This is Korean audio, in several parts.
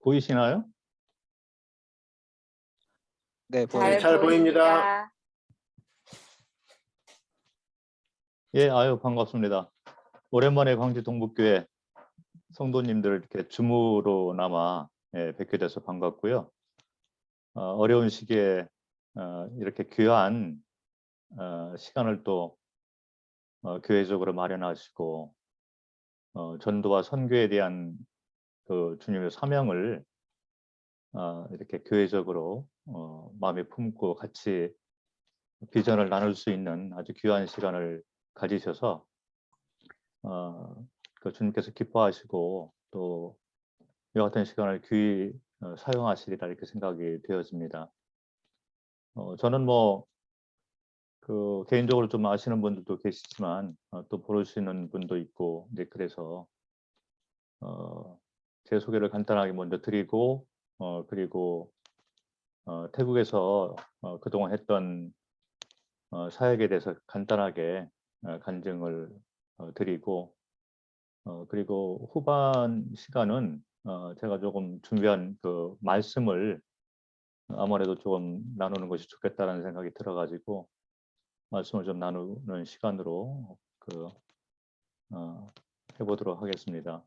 보이시나요? 네, 잘 잘 보입니다. 보입니다. 예, 반갑습니다. 오랜만에 광주 동북교회 성도님들 이렇게 줌으로나마 뵙게 돼서 반갑고요. 어려운 시기에 이렇게 귀한 시간을 또 교회적으로 마련하시고 전도와 선교에 대한 그 주님의 사명을 이렇게 교회적으로 마음에 품고 같이 비전을 나눌 수 있는 아주 귀한 시간을 가지셔서 그 주님께서 기뻐하시고 또 이와 같은 시간을 귀히 사용하시리라 이렇게 생각이 되어집니다. 저는 그 개인적으로 좀 아시는 분들도 계시지만 또 모르시는 분도 있고 이제 그래서 제 소개를 간단하게 먼저 드리고 그리고 태국에서 그동안 했던 사역에 대해서 간단하게 간증을 드리고 그리고 후반 시간은 제가 조금 준비한 그 말씀을 아무래도 조금 나누는 것이 좋겠다는 생각이 들어가지고 말씀을 좀 나누는 시간으로 해보도록 하겠습니다.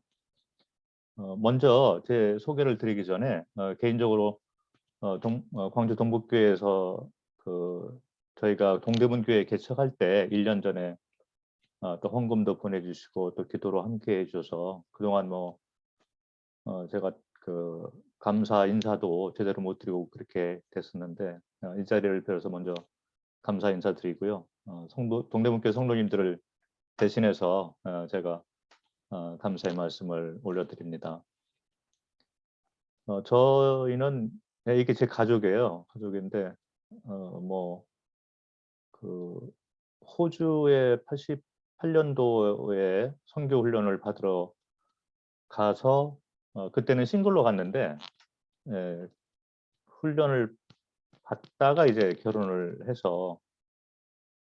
먼저 제 소개를 드리기 전에 개인적으로 광주 동북교회에서 저희가 동대문 교회 개척할 때 1년 전에 또 헌금도 보내주시고 또 기도로 함께 해주셔서 그동안 제가 그 감사 인사도 제대로 못 드리고 그렇게 됐었는데 이 자리를 빌어서 먼저 감사 인사드리고요. 동대문교회 성도님들을 대신해서 제가 감사의 말씀을 올려드립니다. 저희는 이게 제 가족이에요. 가족인데 그 호주에 88년도에 선교 훈련을 받으러 가서 그때는 싱글로 갔는데 훈련을 받다가 이제 결혼을 해서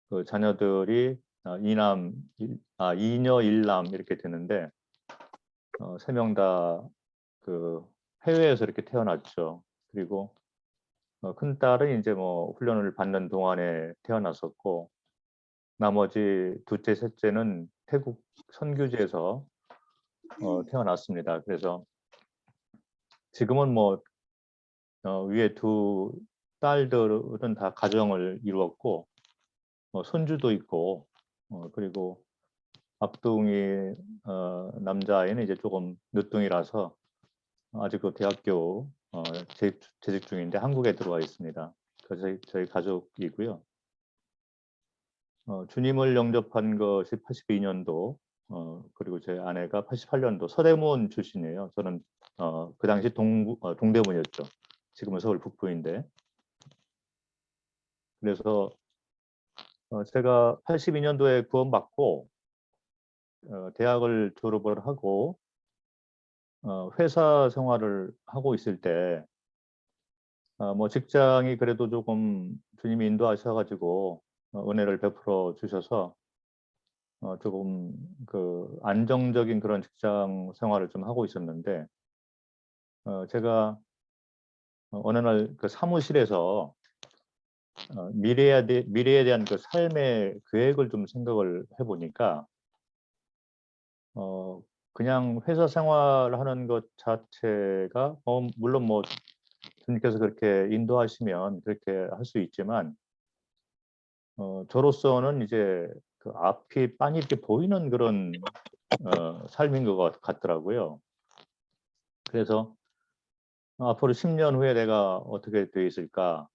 그 자녀들이 이녀 1남 이렇게 되는데 3명 다 그 해외에서 이렇게 태어났죠. 그리고 큰 딸은 이제 훈련을 받는 동안에 태어났었고 나머지 둘째, 셋째는 태국 선교지에서 태어났습니다. 그래서 지금은 위에 두 딸들은 다 가정을 이루었고 손주도 있고 그리고 앞둥이 남자아이는 이제 조금 늦둥이라서 아직도 대학교 재직 중인데 한국에 들어와 있습니다. 그래서 저희 가족이고요. 주님을 영접한 것이 82년도 그리고 제 아내가 88년도 서대문 출신이에요. 저는 그 당시 동대문이었죠. 지금은 서울 북부인데 그래서 제가 82년도에 구원받고 대학을 졸업을 하고 회사 생활을 하고 있을 때 직장이 그래도 조금 주님이 인도하셔가지고 은혜를 베풀어 주셔서 조금 그 안정적인 그런 직장 생활을 좀 하고 있었는데 제가 어느 날 그 사무실에서 미래에 대한 그 삶의 계획을 좀 생각을 해보니까 그냥 회사 생활하는 것 자체가 물론 주님께서 그렇게 인도하시면 그렇게 할 수 있지만 저로서는 이제 그 앞이 빤히 이렇게 보이는 그런 삶인 것 같더라고요. 그래서 앞으로 10년 후에 내가 어떻게 돼 있을까?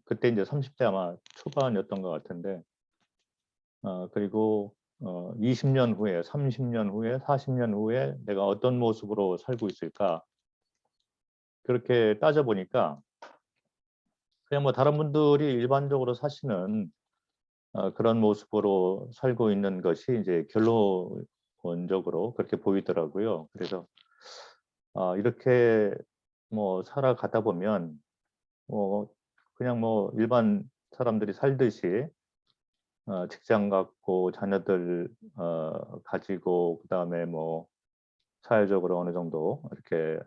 그때 이제 30대 아마 초반이었던 것 같은데 그리고 20년 후에, 30년 후에, 40년 후에 내가 어떤 모습으로 살고 있을까? 그렇게 따져보니까 그냥 다른 분들이 일반적으로 사시는 그런 모습으로 살고 있는 것이 이제 결론적으로 그렇게 보이더라고요. 그래서 이렇게 살아가다 보면 그냥 일반 사람들이 살듯이 직장 갖고 자녀들 가지고 그다음에 사회적으로 어느 정도 이렇게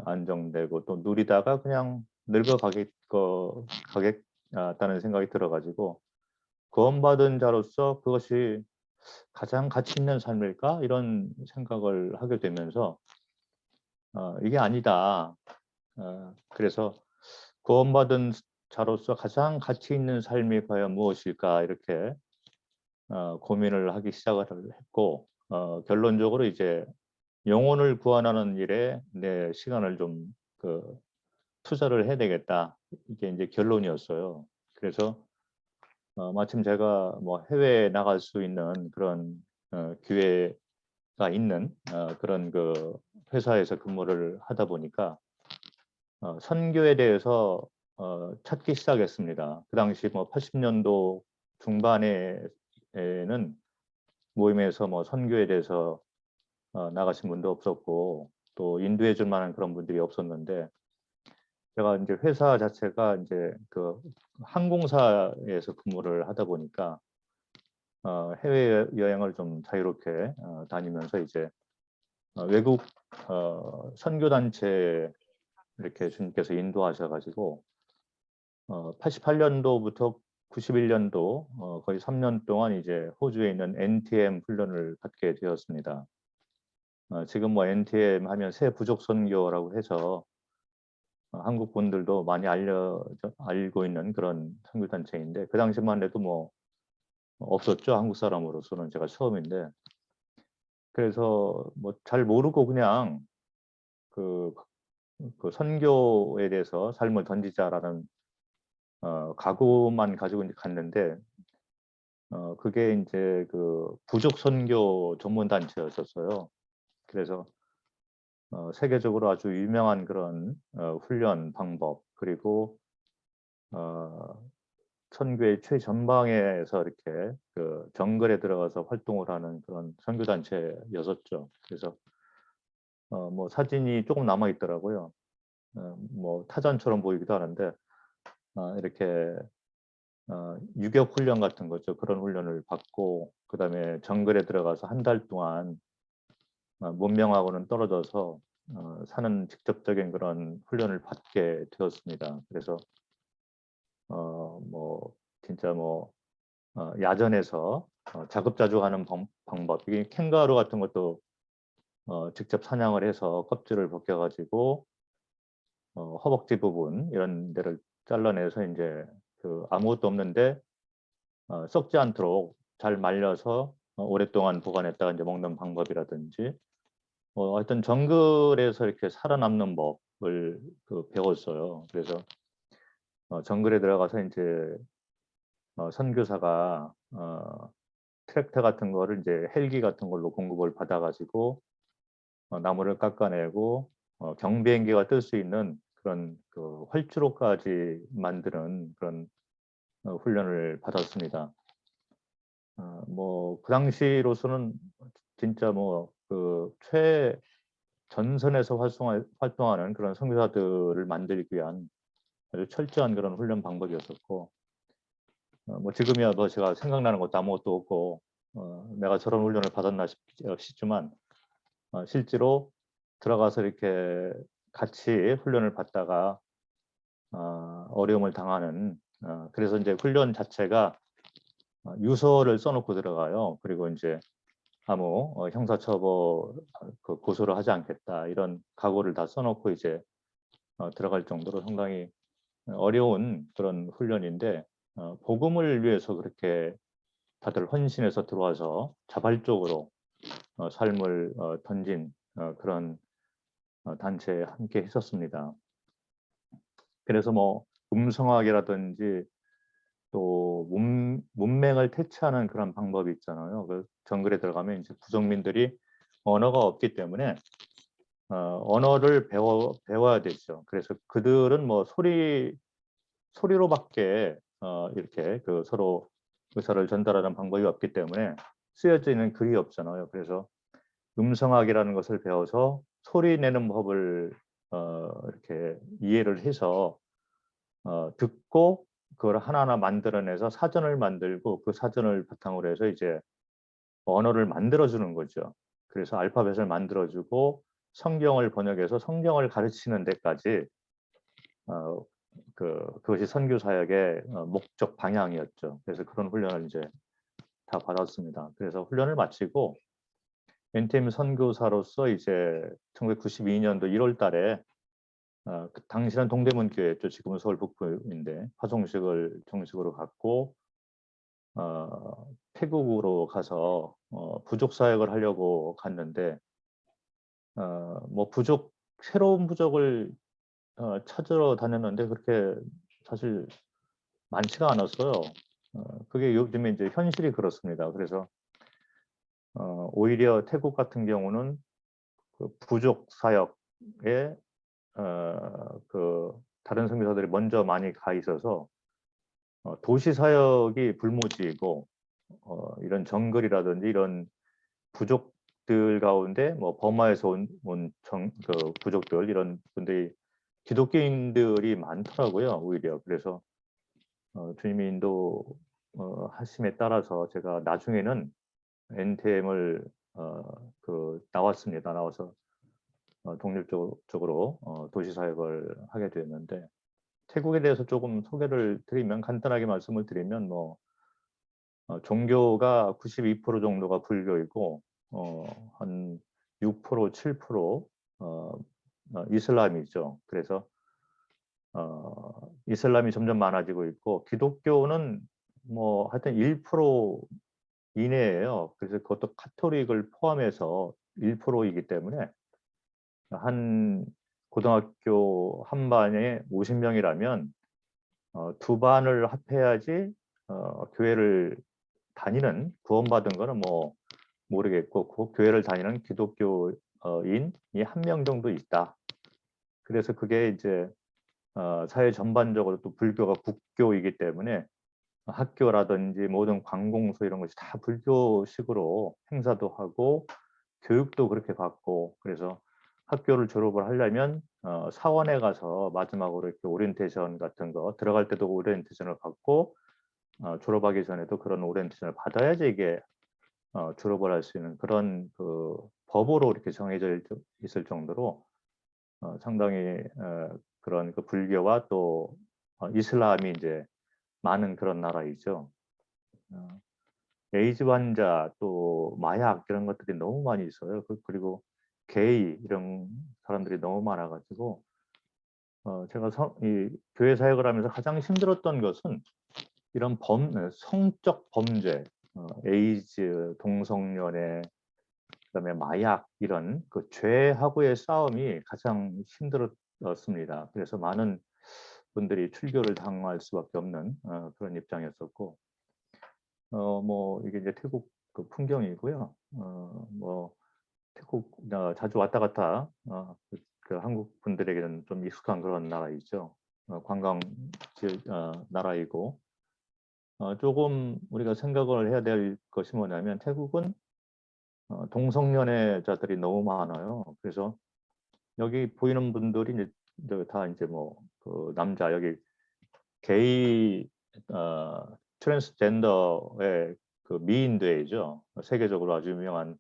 안정되고 또 누리다가 그냥 늙어가겠다는 생각이 들어가지고 구원받은 자로서 그것이 가장 가치 있는 삶일까? 이런 생각을 하게 되면서 이게 아니다. 그래서 구원받은 자로서 가장 가치 있는 삶이 과연 무엇일까? 이렇게 고민을 하기 시작을 했고 결론적으로 이제 영혼을 구원하는 일에 내 시간을 좀 투자를 해야 되겠다. 이게 이제 결론이었어요. 그래서 마침 제가 뭐 해외에 나갈 수 있는 그런 기회가 있는 그런 그 회사에서 근무를 하다 보니까 선교에 대해서 찾기 시작했습니다. 그 당시 뭐 80년도 중반에는 모임에서 뭐 선교에 대해서 나가신 분도 없었고 또 인도해 줄 만한 그런 분들이 없었는데 제가 이제 회사 자체가 이제 그 항공사에서 근무를 하다 보니까 해외 여행을 좀 자유롭게 다니면서 이제 외국 선교 단체 이렇게 주님께서 인도하셔가지고 88년도부터 91년도 거의 3년 동안 이제 호주에 있는 NTM 훈련을 받게 되었습니다. 지금 뭐 NTM 하면 새 부족 선교라고 해서 한국 분들도 많이 알고 있는 그런 선교 단체인데 그 당시만 해도 뭐 없었죠. 한국 사람으로서는 제가 처음인데 그래서 뭐 잘 모르고 그냥 그 선교에 대해서 삶을 던지자라는 각오만 가지고 이제 갔는데 그게 이제 그 부족 선교 전문 단체였었어요. 그래서 세계적으로 아주 유명한 그런 훈련 방법 그리고 선교의 최전방에서 이렇게 그 정글에 들어가서 활동을 하는 그런 선교 단체였었죠. 그래서 뭐 사진이 조금 남아 있더라고요. 뭐 타잔처럼 보이기도 하는데 이렇게 유격 훈련 같은 거죠. 그런 훈련을 받고 그다음에 정글에 들어가서 한 달 동안 문명하고는 떨어져서 사는 직접적인 그런 훈련을 받게 되었습니다. 그래서 뭐 진짜 뭐 야전에서 자급자족하는 방법 이게 캥거루 같은 것도 직접 사냥을 해서 껍질을 벗겨가지고 허벅지 부분 이런 데를 잘라내서 이제 그 아무것도 없는데 썩지 않도록 잘 말려서 오랫동안 보관했다가 이제 먹는 방법이라든지 하여튼 정글에서 이렇게 살아남는 법을 배웠어요. 그래서 정글에 들어가서 이제 선교사가 트랙터 같은 거를 이제 헬기 같은 걸로 공급을 받아가지고 나무를 깎아내고 경비행기가 뜰 수 있는 그런 그 활주로까지 만드는 그런 훈련을 받았습니다. 뭐 그 당시로서는 진짜 뭐 그 최전선에서 활동하는 그런 선교사들을 만들기 위한 아주 철저한 그런 훈련 방법이었었고 뭐 지금이야 뭐 제가 생각나는 것도 아무것도 없고 내가 저런 훈련을 받았나 싶지만 실제로 들어가서 이렇게 같이 훈련을 받다가 어려움을 당하는 그래서 이제 훈련 자체가 유서를 써놓고 들어가요. 그리고 이제 아무 형사처벌 고소를 하지 않겠다 이런 각오를 다 써놓고 이제 들어갈 정도로 상당히 어려운 그런 훈련인데 복음을 위해서 그렇게 다들 헌신해서 들어와서 자발적으로 삶을 던진 그런 단체에 함께 했었습니다. 그래서 뭐 음성학이라든지 또 문맹을 퇴치하는 그런 방법이 있잖아요. 그 정글에 들어가면 이제 부족민들이 언어가 없기 때문에 언어를 배워야 되죠. 그래서 그들은 뭐 소리로밖에 이렇게 그 서로 의사를 전달하는 방법이 없기 때문에 쓰여져 있는 글이 없잖아요. 그래서 음성학이라는 것을 배워서 소리 내는 법을 이렇게 이해를 해서 듣고 그걸 하나하나 만들어내서 사전을 만들고 그 사전을 바탕으로 해서 이제 언어를 만들어주는 거죠. 그래서 알파벳을 만들어주고 성경을 번역해서 성경을 가르치는 데까지 그것이 선교 사역의 목적 방향이었죠. 그래서 그런 훈련을 이제 다 받았습니다. 그래서 훈련을 마치고 NTM 선교사로서 이제 1992년도 1월 달에 당시는 동대문 교회였죠. 지금은 서울 북부인데 화종식을 정식으로 갖고 태국으로 가서 부족 사역을 하려고 갔는데 뭐 새로운 부족을 찾으러 다녔는데 그렇게 사실 많지가 않았어요. 그게 요즘에 이제 현실이 그렇습니다. 그래서 오히려 태국 같은 경우는 그 부족 사역에 그 다른 선교사들이 먼저 많이 가 있어서 도시 사역이 불모지이고 이런 정글이라든지 이런 부족들 가운데 뭐 버마에서 온 그 부족들 이런 분들이 기독교인들이 많더라고요. 오히려 그래서 주님이 인도 하심에 따라서 제가 나중에는 NTM을 나왔습니다. 나와서 독립적으로 도시 사역을 하게 됐는데 태국에 대해서 조금 소개를 드리면 간단하게 말씀을 드리면 뭐 종교가 92% 정도가 불교이고 한 6% 7% 이슬람이죠. 그래서 이슬람이 점점 많아지고 있고 기독교는 뭐 하여튼 1% 이내예요. 그래서 그것도 카톨릭을 포함해서 1%이기 때문에 한 고등학교 한 반에 50명이라면 두 반을 합해야지 교회를 다니는 구원받은 거는 뭐 모르겠고 그 교회를 다니는 기독교인이 한 명 정도 있다. 그래서 그게 이제 사회 전반적으로 또 불교가 국교이기 때문에 학교라든지 모든 관공서 이런 것이 다 불교식으로 행사도 하고 교육도 그렇게 받고 그래서 학교를 졸업을 하려면 사원에 가서 마지막으로 이렇게 오리엔테이션 같은 거 들어갈 때도 오리엔테이션을 받고 졸업하기 전에도 그런 오리엔테이션을 받아야지 이게 졸업을 할 수 있는 그런 그 법으로 이렇게 정해져 있을 정도로 상당히 그런 그 불교와 또 이슬람이 이제 많은 그런 나라이죠. 에이즈 환자 또 마약 이런 것들이 너무 많이 있어요. 그리고 게이 이런 사람들이 너무 많아가지고 제가 이 교회 사역을 하면서 가장 힘들었던 것은 이런 성적 범죄, 에이즈, 동성연애, 그다음에 마약 이런 그 죄하고의 싸움이 가장 힘들었습니다. 그래서 많은 분들이 출교를 당할 수밖에 없는 그런 입장이었었고, 뭐 이게 이제 태국 그 풍경이고요. 뭐 태국 자주 왔다 갔다 그 한국 분들에게는 좀 익숙한 그런 나라이죠. 관광 나라이고 조금 우리가 생각을 해야 될 것이 뭐냐면 태국은 동성연애자들이 너무 많아요. 그래서 여기 보이는 분들이 이제 다 이제 뭐 그 남자 여기 게이 트랜스젠더의 그 미인 대회죠. 세계적으로 아주 유명한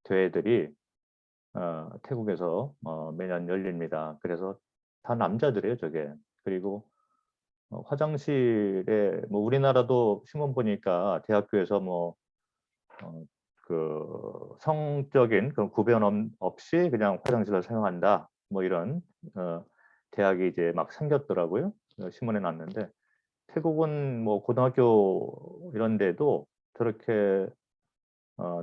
대회들이 태국에서 매년 열립니다. 그래서 다 남자들이에요, 저게. 그리고 화장실에 뭐 우리나라도 신문 보니까 대학교에서 뭐 그 성적인 그런 구별 없이 그냥 화장실을 사용한다. 뭐 이런 대학이 이제 막 생겼더라고요. 신문에 났는데 태국은 뭐 고등학교 이런 데도 저렇게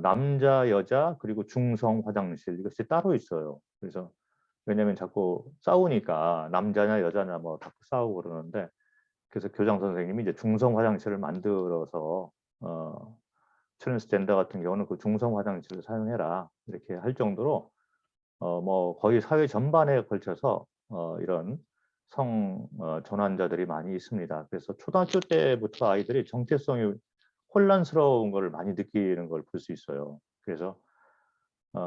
남자, 여자 그리고 중성 화장실 이것이 따로 있어요. 그래서 왜냐면 자꾸 싸우니까 남자냐 여자냐 뭐 자꾸 싸우고 그러는데 그래서 교장 선생님이 이제 중성 화장실을 만들어서 트랜스젠더 같은 경우는 그 중성 화장실을 사용해라 이렇게 할 정도로 뭐 거의 사회 전반에 걸쳐서 이런 성 전환자들이 많이 있습니다. 그래서 초등학교 때부터 아이들이 정체성이 혼란스러운 걸 많이 느끼는 걸 볼 수 있어요. 그래서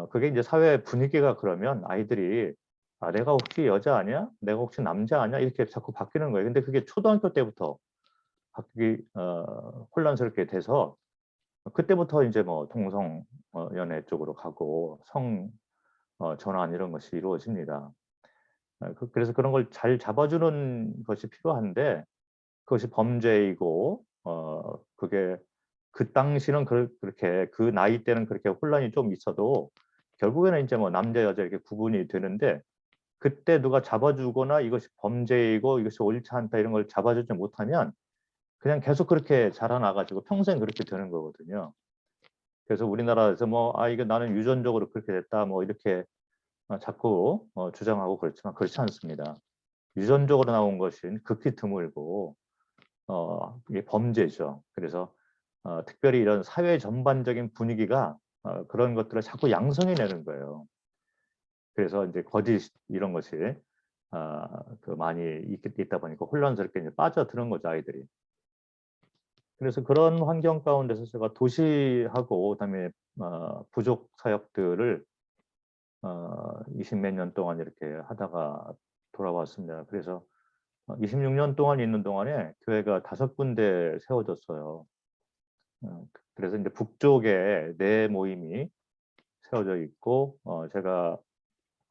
그게 이제 사회 분위기가 그러면 아이들이 내가 혹시 여자 아니야? 내가 혹시 남자 아니야? 이렇게 자꾸 바뀌는 거예요. 근데 그게 초등학교 때부터 바뀌기 혼란스럽게 돼서 그때부터 이제 뭐 동성 연애 쪽으로 가고 전환 이런 것이 이루어집니다. 그래서 그런 걸 잘 잡아주는 것이 필요한데 그것이 범죄이고 그게 그 당시는 그렇게 그 나이 때는 그렇게 혼란이 좀 있어도 결국에는 이제 뭐 남자 여자 이렇게 구분이 되는데 그때 누가 잡아주거나 이것이 범죄이고 이것이 옳지 않다 이런 걸 잡아주지 못하면 그냥 계속 그렇게 자라나가지고 평생 그렇게 되는 거거든요. 그래서 우리나라에서 뭐 이게 나는 유전적으로 그렇게 됐다 뭐 이렇게 자꾸 주장하고 그렇지만 그렇지 않습니다. 유전적으로 나온 것은 극히 드물고 이게 범죄죠. 그래서 특별히 이런 사회 전반적인 분위기가 그런 것들을 자꾸 양성해내는 거예요. 그래서 이제 거짓 이런 것이 그 많이 있다 보니까 혼란스럽게 이제 빠져드는 거죠, 아이들이. 그래서 그런 환경 가운데서 제가 도시하고 그다음에 부족 사역들을 20몇 년 동안 이렇게 하다가 돌아왔습니다. 그래서 26년 동안 있는 동안에 교회가 5군데 세워졌어요. 그래서 이제 북쪽에 네 모임이 세워져 있고 제가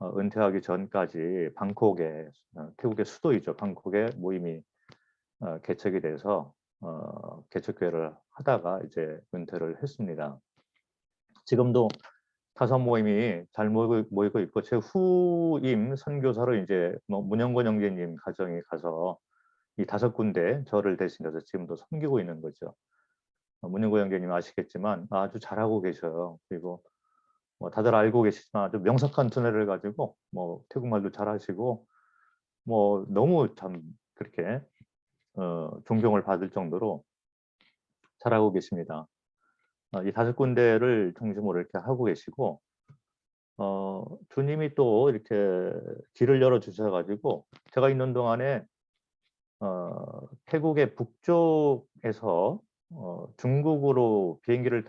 은퇴하기 전까지 방콕에 태국의 수도이죠. 방콕에 모임이 개척이 돼서 개척교회를 하다가 이제 은퇴를 했습니다. 지금도 5모임이 잘 모이고 있고 제 후임 선교사로 이제 뭐 문영권 형제님 가정에 가서 이 5군데 저를 대신해서 지금도 섬기고 있는 거죠. 문영권 형제님 아시겠지만 아주 잘하고 계셔요. 그리고 뭐 다들 알고 계시지만 아주 명석한 두뇌를 가지고 뭐 태국말도 잘하시고 뭐 너무 참 그렇게 존경을 받을 정도로 잘하고 계십니다. 이 5군데를 중심으로 이렇게 하고 계시고 주님이 또 이렇게 길을 열어 주셔가지고 제가 있는 동안에 태국의 북쪽에서 중국으로 비행기를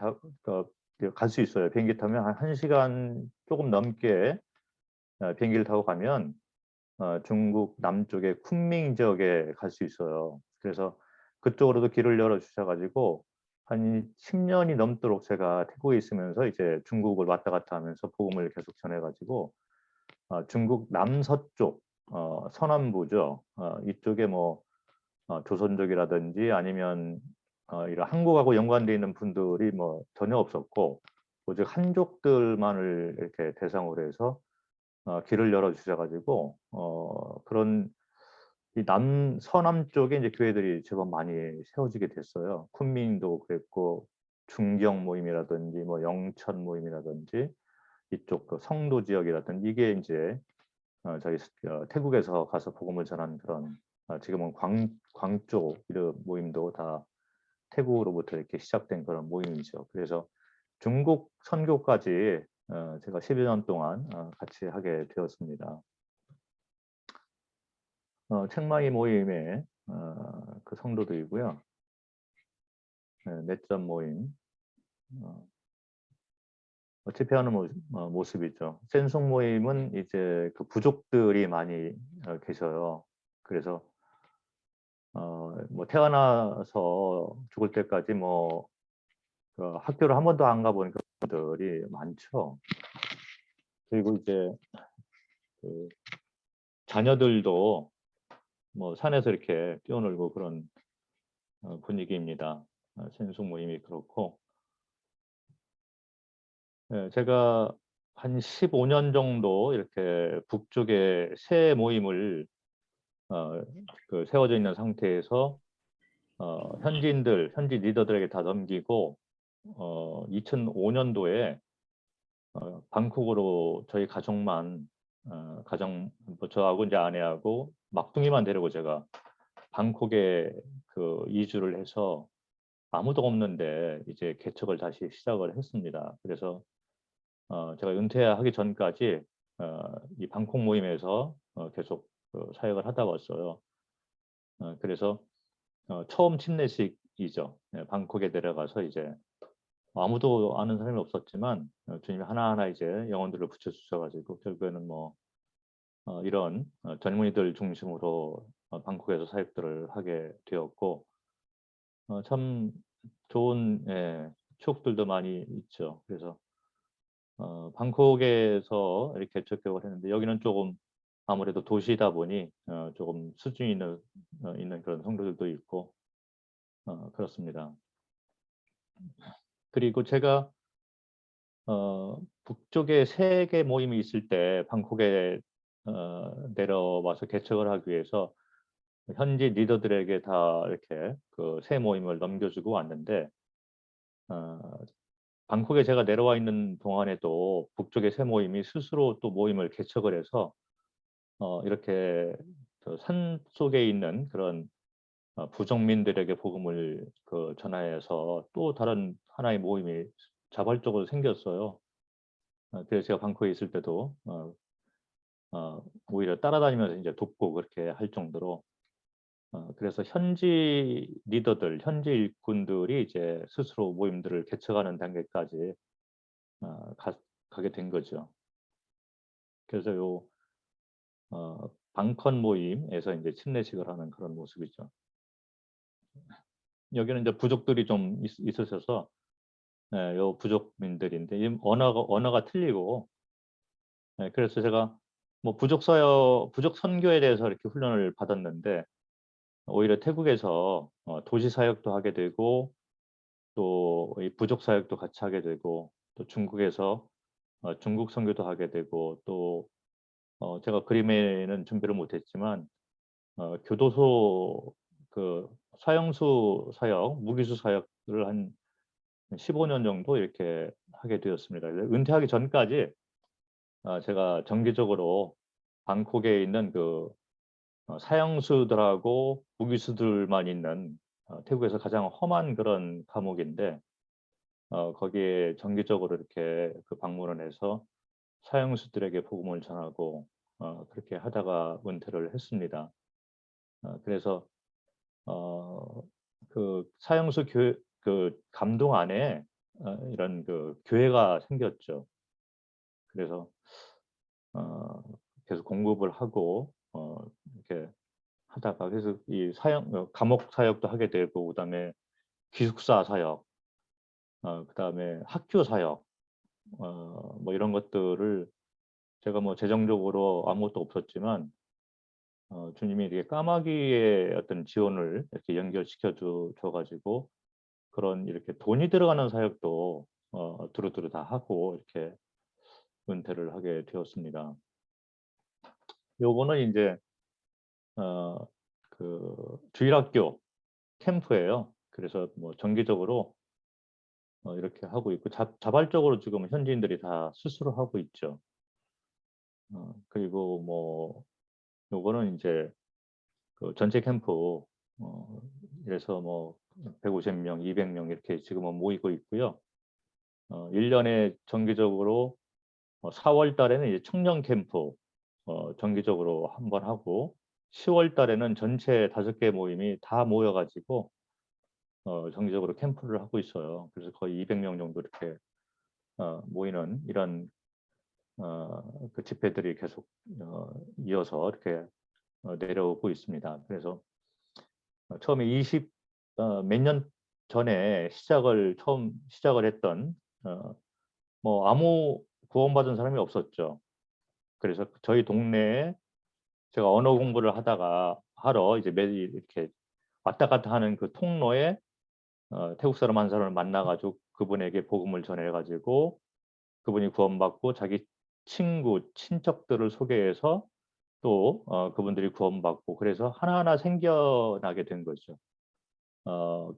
갈 수 있어요. 비행기 타면 한 1시간 조금 넘게 비행기를 타고 가면 중국 남쪽의 쿤밍 지역에 갈 수 있어요. 그래서 그쪽으로도 길을 열어 주셔가지고 한 10년이 넘도록 제가 태국에 있으면서 이제 중국을 왔다 갔다 하면서 복음을 계속 전해가지고 중국 남서쪽 서남부죠. 이쪽에 뭐 조선족이라든지 아니면 이런 한국하고 연관되어 있는 분들이 뭐 전혀 없었고 오직 한족들만을 이렇게 대상으로 해서 길을 열어 주셔가지고 그런 이 서남 쪽에 이제 교회들이 제법 많이 세워지게 됐어요. 쿤밍도 그랬고 중경 모임이라든지 뭐 영천 모임이라든지 이쪽 그 성도 지역이라든지 이게 이제 저희 태국에서 가서 복음을 전하는 그런 지금은 광쪽 이런 모임도 다 태국으로부터 이렇게 시작된 그런 모임이죠. 그래서 중국 선교까지 제가 10여 년 동안 같이 하게 되었습니다. 책망이 모임에 그 성도들이고요. 넷점 모임 집회하는 모습이죠. 센송 모임은 이제 그 부족들이 많이 계셔요. 그래서 뭐 태어나서 죽을 때까지 뭐 학교를 한 번도 안 가본 분들이 많죠. 그리고 이제 그 자녀들도 뭐 산에서 이렇게 뛰어놀고 그런 분위기입니다. 센송 모임이 그렇고 제가 한 15년 정도 이렇게 북쪽에 새 모임을 세워져 있는 상태에서 현지 리더들에게 다 넘기고 2005년도에 방콕으로 저희 가족만 뭐 저하고 이제 아내하고 막둥이만 데리고 제가 방콕에 그 이주를 해서 아무도 없는데 이제 개척을 다시 시작을 했습니다. 그래서 제가 은퇴하기 전까지 이 방콕 모임에서 계속 사역을 하다 왔어요. 그래서 처음 침례식이죠. 방콕에 내려가서 이제 아무도 아는 사람이 없었지만 주님이 하나하나 이제 영혼들을 붙여주셔가지고 결국에는 뭐 이런 젊은이들 중심으로 방콕에서 사역들을 하게 되었고 참 좋은 추억들도 많이 있죠. 그래서 방콕에서 이렇게 접촉을 했는데 여기는 조금 아무래도 도시다 보니 조금 수준이 있는 그런 성도들도 있고 그렇습니다. 그리고 제가 북쪽에 세계 모임이 있을 때 방콕에 내려와서 개척을 하기 위해서 현지 리더들에게 다 이렇게 그 새 모임을 넘겨주고 왔는데 어, 방콕에 제가 내려와 있는 동안에도 북쪽의 새 모임이 스스로 또 모임을 개척을 해서 이렇게 산 속에 있는 그런 부족민들에게 복음을 전하여서 또 다른 하나의 모임이 자발적으로 생겼어요. 그래서 제가 방콕에 있을 때도 오히려 따라다니면서 이제 돕고 그렇게 할 정도로 그래서 현지 리더들, 현지 일꾼들이 이제 스스로 모임들을 개척하는 단계까지 가게 된 거죠. 그래서 방컨 모임에서 이제 침례식을 하는 그런 모습이죠. 여기는 이제 부족들이 좀 있으셔서 요 부족민들인데 이 언어가 틀리고 그래서 제가 뭐 부족 선교에 대해서 이렇게 훈련을 받았는데 오히려 태국에서 도시 사역도 하게 되고 또 이 부족 사역도 같이 하게 되고 또 중국에서 중국 선교도 하게 되고 또 제가 그림에는 준비를 못했지만 교도소 사형수 사역, 무기수 사역을 한 15년 정도 이렇게 하게 되었습니다. 은퇴하기 전까지 제가 정기적으로 방콕에 있는 사형수들하고 무기수들만 있는 태국에서 가장 험한 그런 감옥인데 거기에 정기적으로 이렇게 방문을 해서 사형수들에게 복음을 전하고 그렇게 하다가 은퇴를 했습니다. 그래서 사형수 감동 안에 이런 교회가 생겼죠. 그래서 계속 공급을 하고 이렇게 하다가 그래서 이 감옥 사역도 하게 되고 그다음에 기숙사 사역, 그다음에 학교 사역, 뭐 이런 것들을 제가 뭐 재정적으로 아무것도 없었지만 주님이 이렇게 까마귀의 어떤 지원을 이렇게 연결시켜 줘가지고 그런 이렇게 돈이 들어가는 사역도 두루두루 다 하고 이렇게 은퇴를 하게 되었습니다. 요거는 이제 주일학교 캠프예요. 그래서 뭐 정기적으로 이렇게 하고 있고 자발적으로 지금 현지인들이 다 스스로 하고 있죠. 그리고 뭐 요거는 이제 전체 캠프 그래서 뭐 150명, 200명 이렇게 지금은 모이고 있고요. 1년에 정기적으로 4월 달에는 이제 청년 캠프 정기적으로 한 번 하고 10월 달에는 전체 5개 모임이 다 모여가지고 정기적으로 캠프를 하고 있어요. 그래서 거의 200명 정도 이렇게 모이는 이런 집회들이 계속 이어서 이렇게 내려오고 있습니다. 그래서 처음에 몇 년 전에 처음 시작을 했던 뭐 아무 구원받은 사람이 없었죠. 그래서 저희 동네에 제가 언어 공부를 하러 이제 매일 이렇게 왔다 갔다 하는 그 통로에 태국 사람 한 사람을 만나가지고 그분에게 복음을 전해가지고 그분이 구원받고 자기 친척들을 소개해서 또 그분들이 구원받고 그래서 하나하나 생겨나게 된 거죠.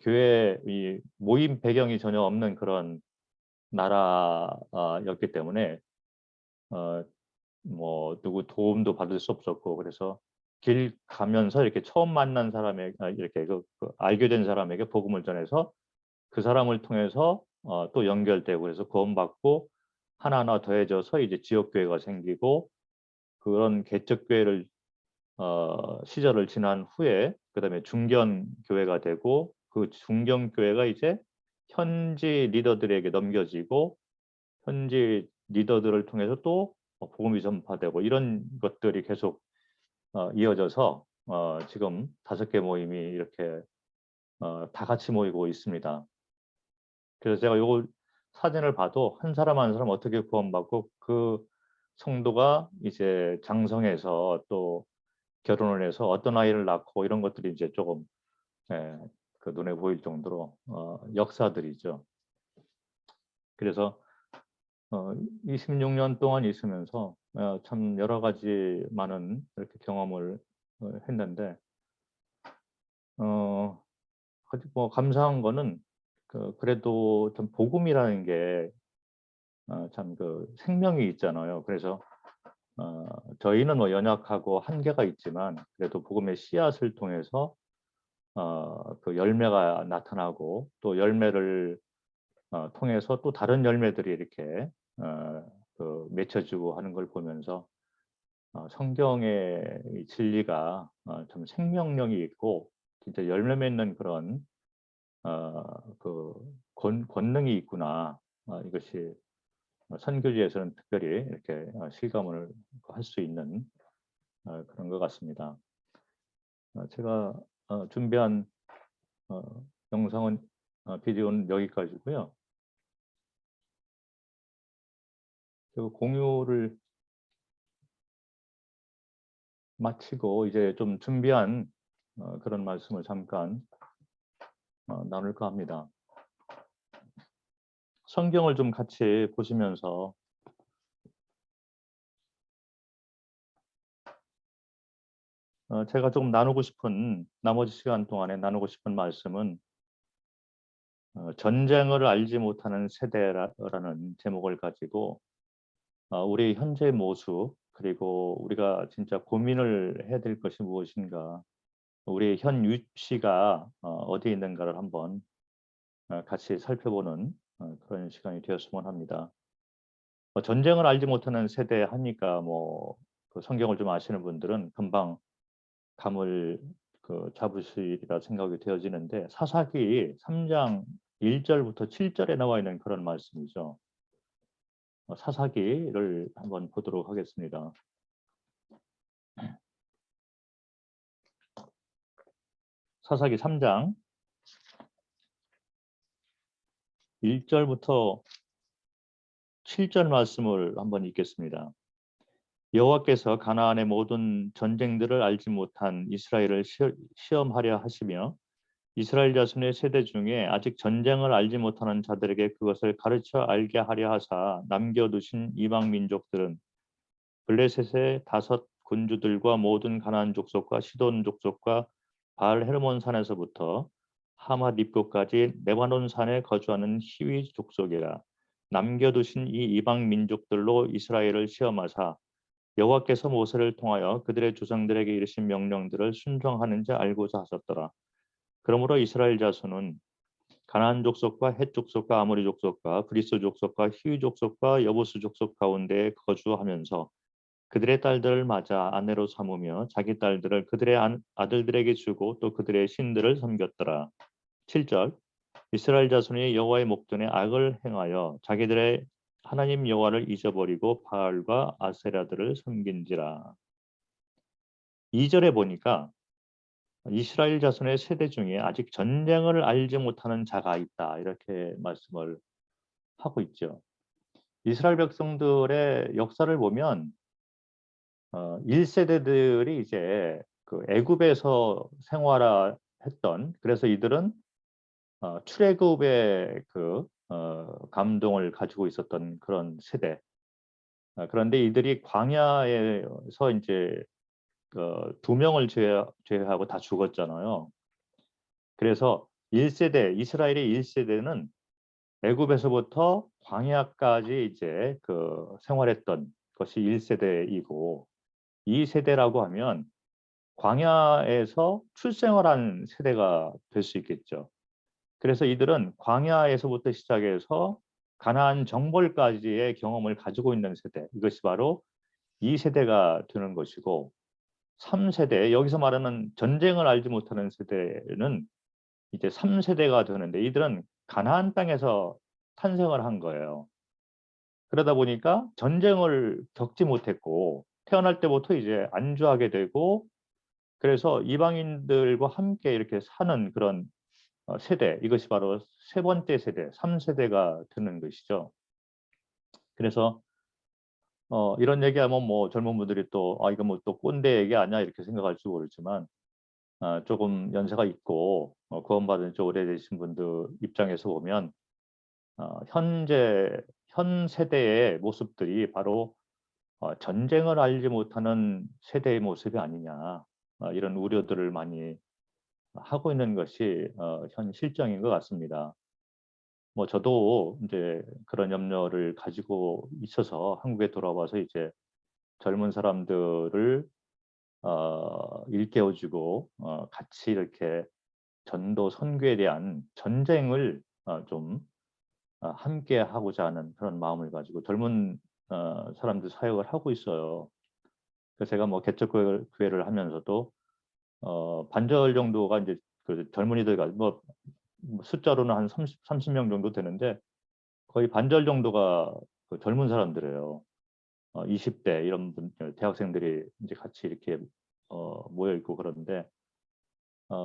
교회 이 모임 배경이 전혀 없는 그런 나라였기 때문에 뭐 누구 도움도 받을 수 없었고 그래서 길 가면서 이렇게 처음 만난 사람에게 이렇게 알게 된 사람에게 복음을 전해서 그 사람을 통해서 또 연결되고 그래서 구원받고 하나하나 더해져서 이제 지역교회가 생기고 그런 개척교회를 시절을 지난 후에 그다음에 중견교회가 되고 그 중견교회가 이제 현지 리더들에게 넘겨지고 현지 리더들을 통해서 또 복음이 전파되고 이런 것들이 계속 이어져서 지금 5개 모임이 이렇게 다 같이 모이고 있습니다. 그래서 제가 요걸 사진을 봐도 한 사람 한 사람 어떻게 구원받고 그 성도가 이제 장성해서 또 결혼을 해서 어떤 아이를 낳고 이런 것들이 이제 조금 예, 그 눈에 보일 정도로 역사들이죠. 그래서 26년 동안 있으면서 참 여러 가지 많은 이렇게 경험을 했는데 아주 뭐 감사한 거는 그래도 좀 복음이라는 게 참 그 생명이 있잖아요. 그래서 저희는 뭐 연약하고 한계가 있지만 그래도 복음의 씨앗을 통해서 그 열매가 나타나고 또 열매를 통해서 또 다른 열매들이 이렇게 그 맺혀지고 하는 걸 보면서 성경의 이 진리가 참 생명력이 있고 진짜 열매 맺는 그런 그 권능이 있구나. 이것이 선교지에서는 특별히 이렇게 실감을 할 수 있는 그런 것 같습니다. 제가 준비한 영상은 비디오는 여기까지고요. 그리고 공유를 마치고 이제 좀 준비한 그런 말씀을 잠깐 나눌까 합니다. 성경을 좀 같이 보시면서 제가 조금 나누고 싶은 나머지 시간 동안에 나누고 싶은 말씀은 전쟁을 알지 못하는 세대라는 제목을 가지고 우리 현재 모습 그리고 우리가 진짜 고민을 해야 될 것이 무엇인가 우리 현 위치가 어디에 있는가를 한번 같이 살펴보는 그런 시간이 되었으면 합니다. 전쟁을 알지 못하는 세대 하니까 그 성경을 좀 아시는 분들은 금방 감을 잡으시리라 생각이 되어지는데 사사기 3장 1절부터 7절에 나와 있는 그런 말씀이죠. 사사기를 한번 보도록 하겠습니다. 사사기 3장 1절부터 7절 말씀을 한번 읽겠습니다. 여호와께서 가나안의 모든 전쟁들을 알지 못한 이스라엘을 시험하려 하시며 이스라엘 자손의 세대 중에 아직 전쟁을 알지 못하는 자들에게 그것을 가르쳐 알게 하려 하사 남겨두신 이방 민족들은 블레셋의 5 군주들과 모든 가나안 족속과 시돈 족속과 바알 헤르몬 산에서부터 하맛 입구까지 레바논 산에 거주하는 히위 족속이라. 남겨두신 이 이방 민족들로 이스라엘을 시험하사 여호와께서 모세를 통하여 그들의 조상들에게 이르신 명령들을 순종하는지 알고자 하셨더라. 그러므로 이스라엘 자손은 가나안 족속과 헷 족속과 아모리 족속과 브리스 족속과 히위 족속과 여부스 족속 가운데 거주하면서 그들의 딸들을 맞아 아내로 삼으며 자기 딸들을 그들의 아들들에게 주고 또 그들의 신들을 섬겼더라. 7절 이스라엘 자손이 여호와의 목전에 악을 행하여 자기들의 하나님 여호와를 잊어버리고 바알과 아세라들을 섬긴지라. 2절에 보니까 이스라엘 자손의 세대 중에 아직 전쟁을 알지 못하는 자가 있다 이렇게 말씀을 하고 있죠. 이스라엘 백성들의 역사를 보면 1세대들이 이제 그 애굽에서 생활했던 그래서 이들은 출애굽의 감동을 가지고 있었던 그런 세대. 그런데 이들이 광야에서 이제 2명을 제외하고 다 죽었잖아요. 그래서 1세대 이스라엘의 1세대는 애굽에서부터 광야까지 이제 생활했던 것이 1세대이고 2세대라고 하면 광야에서 출생을 세대가 될 수 있겠죠. 그래서 이들은 광야에서부터 시작해서 가나안 정벌까지의 경험을 가지고 있는 세대. 이것이 바로 2세대가 되는 것이고 3세대, 여기서 말하는 전쟁을 알지 못하는 세대는 이제 3세대가 되는데 이들은 가나안 땅에서 탄생을 한 거예요. 그러다 보니까 전쟁을 겪지 못했고 태어날 때부터 이제 안주하게 되고 그래서 이방인들과 함께 이렇게 사는 그런 세대, 이것이 바로 세 번째 세대, 3세대가 되는 것이죠. 그래서 이런 얘기하면 뭐 젊은 분들이 또 이거 뭐 또 꼰대 얘기 아니야 이렇게 생각할지 모르지만 조금 연세가 있고 구원받은 지 오래되신 분들 입장에서 보면 현 세대의 모습들이 바로 전쟁을 알지 못하는 세대의 모습이 아니냐, 이런 우려들을 많이 하고 있는 것이 현 실정인 것 같습니다. 뭐 저도 이제 그런 염려를 가지고 있어서 한국에 돌아와서 이제 젊은 사람들을 일깨워주고 같이 이렇게 전도 선교에 대한 전쟁을 좀 함께 하고자 하는 그런 마음을 가지고 젊은 사람들 사역을 하고 있어요. 그래서 제가 뭐 개척교회를 하면서도 반절 정도가 이제 그 젊은이들과 뭐 숫자로는 한 30명 정도 되는데 거의 반절 정도가 그 젊은 사람들이에요. 20대 이런 대학생들이 이제 같이 이렇게 모여 있고 그런데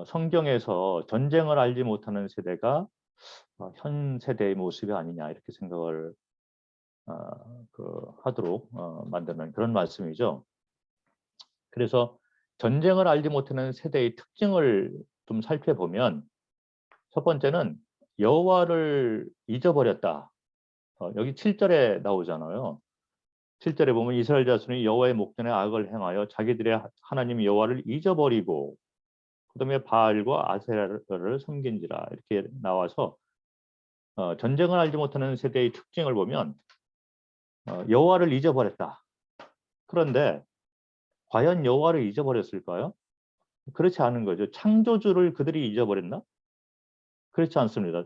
성경에서 전쟁을 알지 못하는 세대가 현 세대의 모습이 아니냐 이렇게 생각을 하도록 만드는 그런 말씀이죠. 그래서 전쟁을 알지 못하는 세대의 특징을 좀 살펴보면 첫 번째는 여호와를 잊어버렸다. 여기 7절에 나오잖아요. 7절에 보면 이스라엘 자손이 여호와의 목전에 악을 행하여 자기들의 하나님 여호와를 잊어버리고 그다음에 바알과 아세라를 섬긴지라 이렇게 나와서 전쟁을 알지 못하는 세대의 특징을 보면 여호와를 잊어버렸다. 그런데 과연 여호와를 잊어버렸을까요? 그렇지 않은 거죠. 창조주를 그들이 잊어버렸나? 그렇지 않습니다.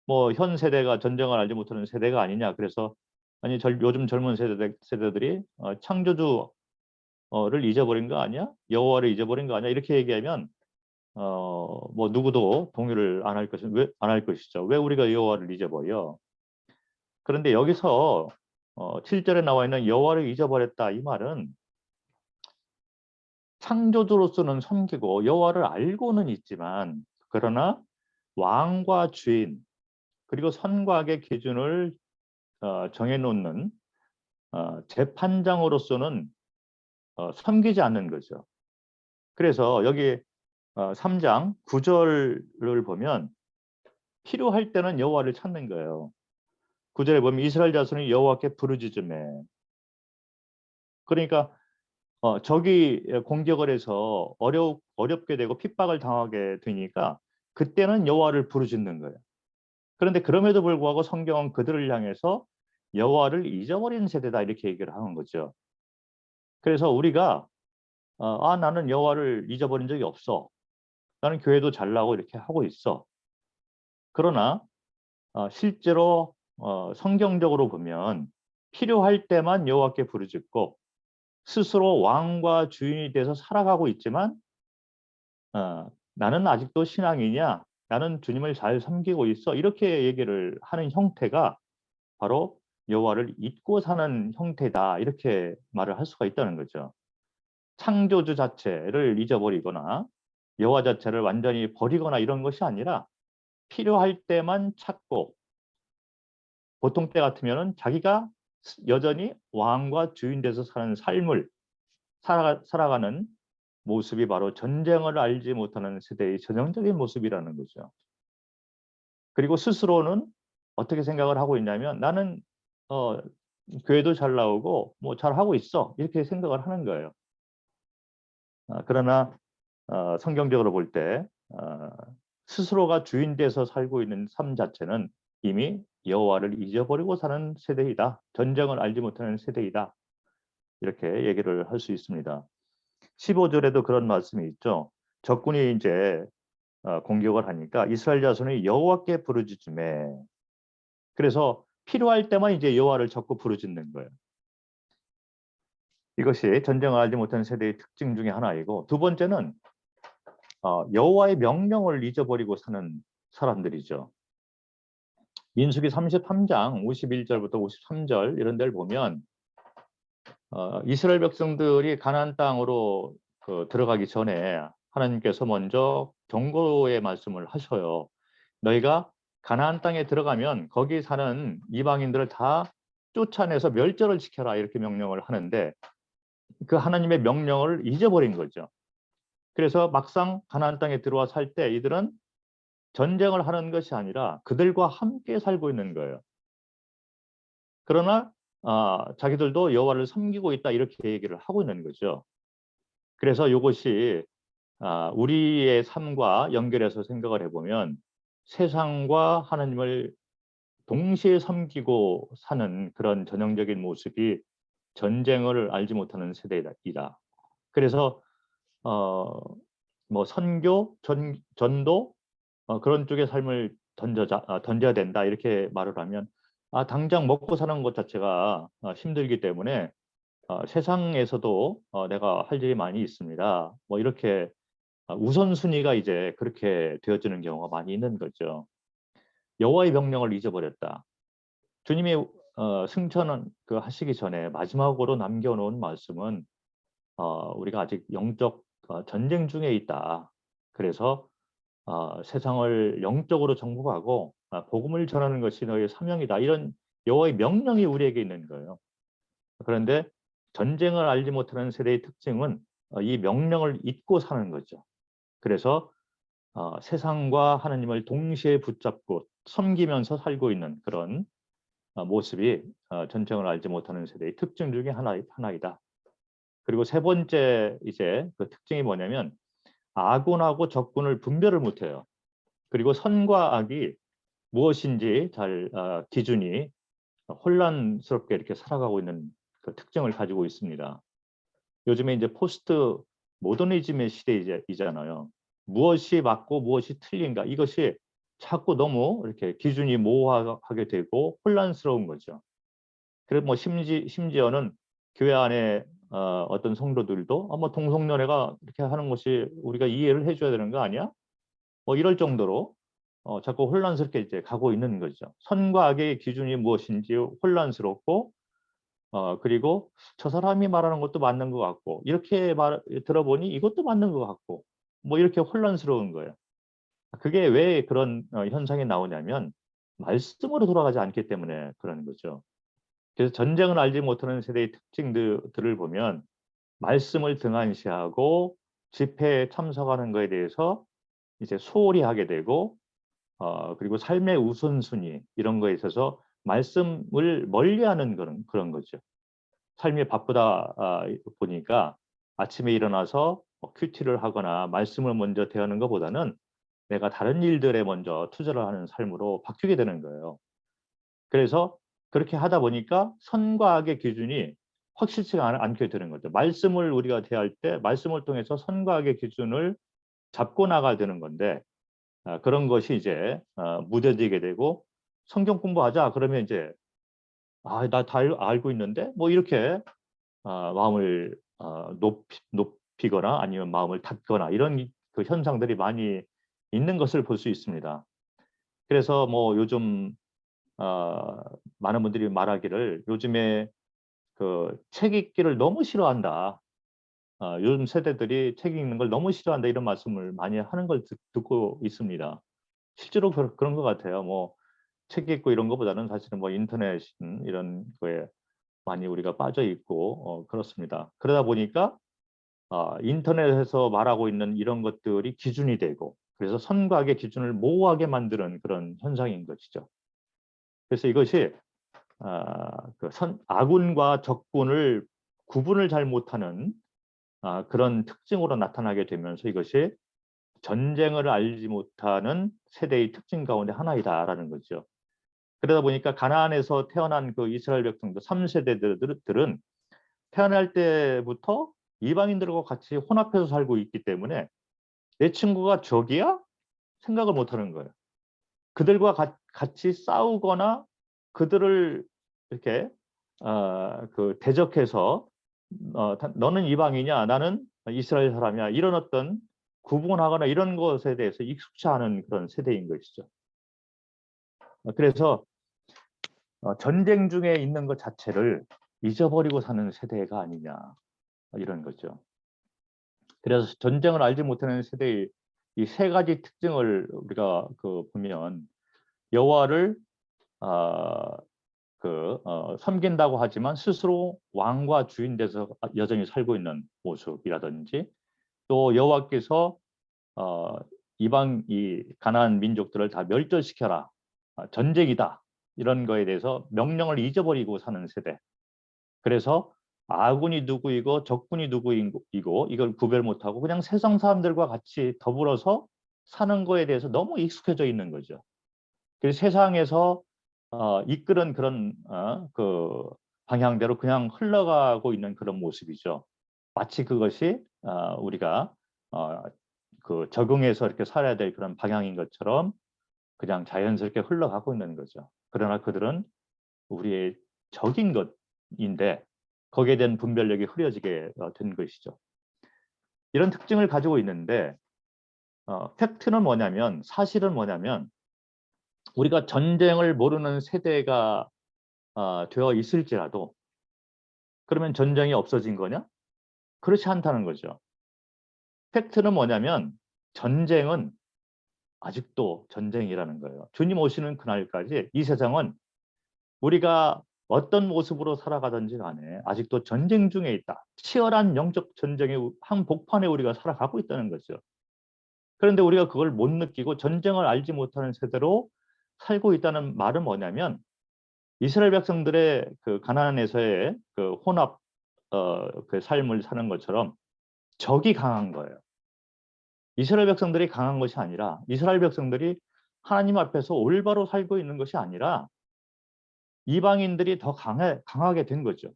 뭐 현 세대가 전쟁을 알지 못하는 세대가 아니냐. 그래서 아니 요즘 젊은 세대들이 창조주를 잊어버린 거 아니야? 여호와를 잊어버린 거 아니야? 이렇게 얘기하면 뭐 누구도 동의를 안 할 것이죠. 왜 우리가 여호와를 잊어버려? 그런데 여기서 7절에 나와 있는 여호와를 잊어버렸다 이 말은 창조주로서는 섬기고 여호와를 알고는 있지만 그러나 왕과 주인 그리고 선과 악의 기준을 정해놓는 재판장으로서는 섬기지 않는 거죠. 그래서 여기 3장 9절을 보면 필요할 때는 여호와를 찾는 거예요. 9절에 보면 이스라엘 자손이 여호와께 부르짖으매. 그러니까 적이 공격을 해서 어렵게 되고 핍박을 당하게 되니까 그때는 여호와를 부르짖는 거예요. 그런데 그럼에도 불구하고 성경은 그들을 향해서 여호와를 잊어버린 세대다 이렇게 얘기를 하는 거죠. 그래서 우리가 나는 여호와를 잊어버린 적이 없어. 나는 교회도 잘 나오고 이렇게 하고 있어. 그러나 실제로 성경적으로 보면 필요할 때만 여호와께 부르짖고 스스로 왕과 주인이 돼서 살아가고 있지만 나는 아직도 신앙이냐? 나는 주님을 잘 섬기고 있어. 이렇게 얘기를 하는 형태가 바로 여호와를 잊고 사는 형태다. 이렇게 말을 할 수가 있다는 거죠. 창조주 자체를 잊어버리거나 여호와 자체를 완전히 버리거나 이런 것이 아니라 필요할 때만 찾고 보통 때 같으면은 자기가 여전히 왕과 주인 돼서 사는 삶을 살아가는 모습이 바로 전쟁을 알지 못하는 세대의 전형적인 모습이라는 거죠. 그리고 스스로는 어떻게 생각을 하고 있냐면 나는 교회도 잘 나오고 뭐 잘하고 있어 이렇게 생각을 하는 거예요. 그러나 성경적으로 볼 때 스스로가 주인 돼서 살고 있는 삶 자체는 이미 여호와를 잊어버리고 사는 세대이다. 전쟁을 알지 못하는 세대이다. 이렇게 얘기를 할 수 있습니다. 15절에도 그런 말씀이 있죠. 적군이 이제 공격을 하니까 이스라엘 자손이 여호와께 부르짖음에 그래서 필요할 때만 이제 여호와를 적고 부르짖는 거예요. 이것이 전쟁을 알지 못하는 세대의 특징 중에 하나이고 두 번째는 여호와의 명령을 잊어버리고 사는 사람들이죠. 민수기 33장 51절부터 53절 이런 데를 보면 이스라엘 백성들이 가나안 땅으로 들어가기 전에 하나님께서 먼저 경고의 말씀을 하셔요. 너희가 가나안 땅에 들어가면 거기 사는 이방인들을 다 쫓아내서 멸절을 시켜라 이렇게 명령을 하는데 그 하나님의 명령을 잊어버린 거죠. 그래서 막상 가나안 땅에 들어와 살 때 이들은 전쟁을 하는 것이 아니라 그들과 함께 살고 있는 거예요. 그러나 자기들도 여호와를 섬기고 있다 이렇게 얘기를 하고 있는 거죠. 그래서 이것이 우리의 삶과 연결해서 생각을 해보면 세상과 하나님을 동시에 섬기고 사는 그런 전형적인 모습이 전쟁을 알지 못하는 세대이다. 그래서 뭐 선교, 전도 그런 쪽의 삶을 던져야 된다 이렇게 말을 하면 당장 먹고 사는 것 자체가 힘들기 때문에 세상에서도 내가 할 일이 많이 있습니다. 뭐 이렇게 우선순위가 이제 그렇게 되어지는 경우가 많이 있는 거죠. 여호와의 명령을 잊어버렸다. 주님이 승천은 하시기 전에 마지막으로 남겨놓은 말씀은 우리가 아직 영적 전쟁 중에 있다. 그래서 세상을 영적으로 정복하고 복음을 전하는 것이 너희의 사명이다. 이런 여호와의 명령이 우리에게 있는 거예요. 그런데 전쟁을 알지 못하는 세대의 특징은 이 명령을 잊고 사는 거죠. 그래서 세상과 하나님을 동시에 붙잡고 섬기면서 살고 있는 그런 모습이 전쟁을 알지 못하는 세대의 특징 중에 하나이다. 그리고 세 번째 이제 그 특징이 뭐냐면 악운하고 적군을 분별을 못해요. 그리고 선과 악이 무엇인지 잘 기준이 혼란스럽게 이렇게 살아가고 있는 그 특징을 가지고 있습니다. 요즘에 이제 포스트 모더니즘의 시대이잖아요. 무엇이 맞고 무엇이 틀린가 이것이 자꾸 너무 이렇게 기준이 모호하게 되고 혼란스러운 거죠. 그래서 뭐 심지어는 교회 안에 어떤 성도들도 뭐 동성연애가 이렇게 하는 것이 우리가 이해를 해줘야 되는 거 아니야? 뭐 이럴 정도로 자꾸 혼란스럽게 이제 가고 있는 거죠. 선과 악의 기준이 무엇인지 혼란스럽고 그리고 저 사람이 말하는 것도 맞는 것 같고 이렇게 들어보니 이것도 맞는 것 같고 뭐 이렇게 혼란스러운 거예요. 그게 왜 그런 현상이 나오냐면 말씀으로 돌아가지 않기 때문에 그런 거죠. 그래서 전쟁을 알지 못하는 세대의 특징들을 보면 말씀을 등한시하고 집회에 참석하는 것에 대해서 이제 소홀히 하게 되고 그리고 삶의 우선순위 이런 거에 있어서 말씀을 멀리하는 그런 거죠. 삶이 바쁘다 보니까 아침에 일어나서 큐티를 하거나 말씀을 먼저 대하는 것보다는 내가 다른 일들에 먼저 투자를 하는 삶으로 바뀌게 되는 거예요. 그래서 그렇게 하다 보니까 선과 악의 기준이 확실치가 않게 되는 거죠. 말씀을 우리가 대할 때 말씀을 통해서 선과 악의 기준을 잡고 나가야 되는 건데 그런 것이 이제 무뎌지게 되고 성경 공부하자 그러면 이제 나 다 알고 있는데 뭐 이렇게 마음을 높이거나 아니면 마음을 닫거나 이런 그 현상들이 많이 있는 것을 볼 수 있습니다. 그래서 뭐 요즘 많은 분들이 말하기를 요즘에 그 책 읽기를 너무 싫어한다. 요즘 세대들이 책 읽는 걸 너무 싫어한다 이런 말씀을 많이 하는 걸 듣고 있습니다. 실제로 그런 것 같아요. 뭐 책 읽고 이런 것보다는 사실은 뭐 인터넷 이런 거에 많이 우리가 빠져 있고 그렇습니다. 그러다 보니까 인터넷에서 말하고 있는 이런 것들이 기준이 되고 그래서 선과 악의 기준을 모호하게 만드는 그런 현상인 것이죠. 그래서 이것이 아군과 적군을 구분을 잘 못하는 그런 특징으로 나타나게 되면서 이것이 전쟁을 알지 못하는 세대의 특징 가운데 하나이다라는 거죠. 그러다 보니까 가나안에서 태어난 그 이스라엘 백성들 3세대들은 태어날 때부터 이방인들과 같이 혼합해서 살고 있기 때문에 내 친구가 적이야? 생각을 못하는 거예요. 그들과 같이 싸우거나 그들을 이렇게 대적해서 너는 이방이냐 나는 이스라엘 사람이야 이런 어떤 구분하거나 이런 것에 대해서 익숙치 않은 그런 세대인 것이죠. 그래서 전쟁 중에 있는 것 자체를 잊어버리고 사는 세대가 아니냐 이런 거죠. 그래서 전쟁을 알지 못하는 세대의 이 세 가지 특징을 우리가 보면 여호와를 섬긴다고 하지만 스스로 왕과 주인 돼서 여전히 살고 있는 모습이라든지, 또 여호와께서 이방 이 가나안 민족들을 다 멸절시켜라, 전쟁이다, 이런 거에 대해서 명령을 잊어버리고 사는 세대. 그래서 아군이 누구이고 적군이 누구이고 이걸 구별 못하고 그냥 세상 사람들과 같이 더불어서 사는 거에 대해서 너무 익숙해져 있는 거죠. 그래서 세상에서 이끄는 그런 방향대로 그냥 흘러가고 있는 그런 모습이죠. 마치 그것이 우리가 적응해서 이렇게 살아야 될 그런 방향인 것처럼 그냥 자연스럽게 흘러가고 있는 거죠. 그러나 그들은 우리의 적인 것인데 거기에 대한 분별력이 흐려지게 된 것이죠. 이런 특징을 가지고 있는데 팩트는 뭐냐면, 사실은 뭐냐면, 우리가 전쟁을 모르는 세대가 되어 있을지라도 그러면 전쟁이 없어진 거냐? 그렇지 않다는 거죠. 팩트는 뭐냐면 전쟁은 아직도 전쟁이라는 거예요. 주님 오시는 그날까지 이 세상은 우리가 어떤 모습으로 살아가든지 간에 아직도 전쟁 중에 있다. 치열한 영적 전쟁의 한복판에 우리가 살아가고 있다는 거죠. 그런데 우리가 그걸 못 느끼고 전쟁을 알지 못하는 세대로 살고 있다는 말은 뭐냐면, 이스라엘 백성들의 가나안에서의 혼합 삶을 사는 것처럼 적이 강한 거예요. 이스라엘 백성들이 강한 것이 아니라, 이스라엘 백성들이 하나님 앞에서 올바로 살고 있는 것이 아니라 이방인들이 더 강하게 된 거죠.